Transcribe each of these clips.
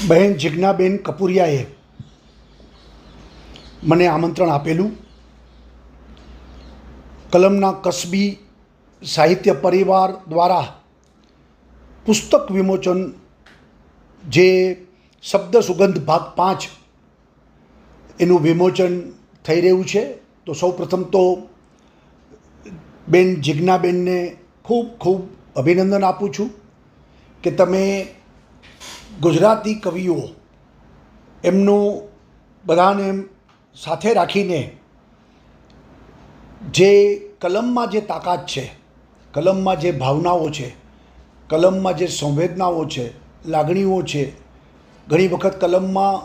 બહેન જિજ્ઞાબેન કપૂરિયાએ મને આમંત્રણ આપેલું. કલમના કસબી સાહિત્ય પરિવાર દ્વારા પુસ્તક વિમોચન જે શબ્દ સુગંધ ભાગ 5 એનું વિમોચન થઈ રહ્યું છે. તો સૌ પ્રથમ તો બેન જિજ્ઞાબેનને ખૂબ ખૂબ અભિનંદન આપું છું કે તમે ગુજરાતી કવિઓ એમનું બધાને સાથે રાખીને જે કલમમાં જે તાકાત છે, કલમમાં જે ભાવનાઓ છે, કલમમાં જે સંવેદનાઓ છે, લાગણીઓ છે, ઘણી વખત કલમમાં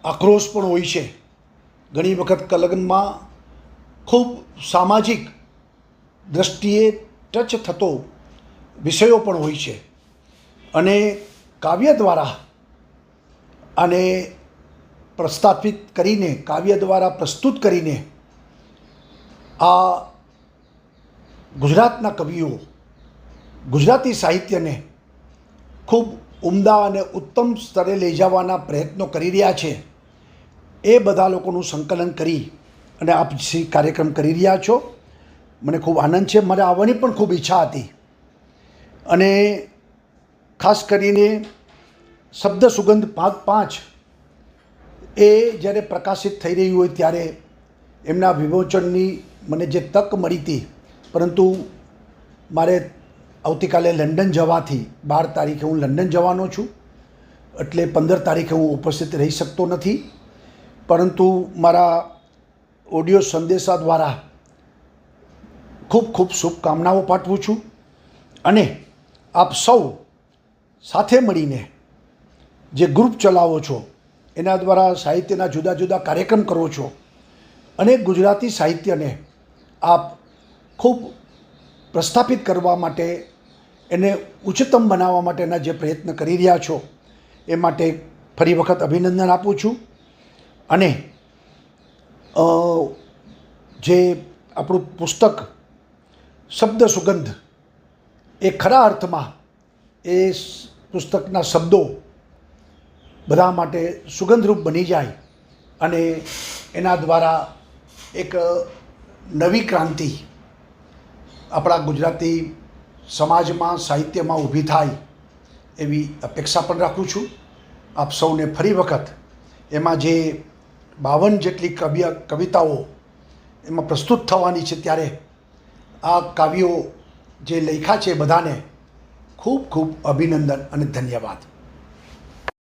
આક્રોશ પણ હોય છે, ઘણી વખત કલમમાં ખૂબ સામાજિક દૃષ્ટિએ ટચ થતો વિષયો પણ હોય છે અને કાવ્ય દ્વારા આને પ્રસ્થાપિત કરીને, કાવ્ય દ્વારા પ્રસ્તુત કરીને આ ગુજરાતના કવિઓ ગુજરાતી સાહિત્યને ખૂબ ઉમદા અને ઉત્તમ સ્તરે લઈ જવાના પ્રયત્નો કરી રહ્યા છે. એ બધા લોકોનું સંકલન કરી અને આપ જે કાર્યક્રમ કરી રહ્યા છો, મને ખૂબ આનંદ છે. મારે આવવાની પણ ખૂબ ઈચ્છા હતી અને ખાસ કરીને શબ્દ સુગંધ ભાગ 5 એ જ્યારે પ્રકાશિત થઈ રહ્યું હોય ત્યારે એમના વિમોચનની મને જે તક મળી હતી, પરંતુ મારે આવતીકાલે લંડન જવાથી 12 તારીખે હું લંડન જવાનો છું, એટલે 15 તારીખે હું ઉપસ્થિત રહી શકતો નથી. પરંતુ મારા ઓડિયો સંદેશા દ્વારા ખૂબ ખૂબ શુભકામનાઓ પાઠવું છું અને આપ સૌ સાથે મળીને જે ગ્રુપ ચલાવો છો, એના દ્વારા સાહિત્યના જુદા જુદા કાર્યક્રમ કરો છો અને ગુજરાતી સાહિત્યને આપ ખૂબ પ્રસ્થાપિત કરવા માટે, એને ઉચ્ચતમ બનાવવા માટેના જે પ્રયત્ન કરી રહ્યા છો એ માટે ફરી વખત અભિનંદન આપું છું. અને જે આપણું પુસ્તક શબ્દ સુગંધ એ ખરા અર્થમાં એ પુસ્તકના શબ્દો બધા માટે સુગંધરૂપ બની જાય અને એના દ્વારા એક નવી ક્રાંતિ આપણા ગુજરાતી સમાજમાં, સાહિત્યમાં ઊભી થાય એવી અપેક્ષા પણ રાખું છું. આપ સૌને ફરી વખત એમાં જે 52 જેટલી કવિતાઓ એમાં પ્રસ્તુત થવાની છે, ત્યારે આ કાવ્યો જે લખ્યા છે બધાને ખૂબ ખૂબ અભિનંદન અને ધન્યવાદ.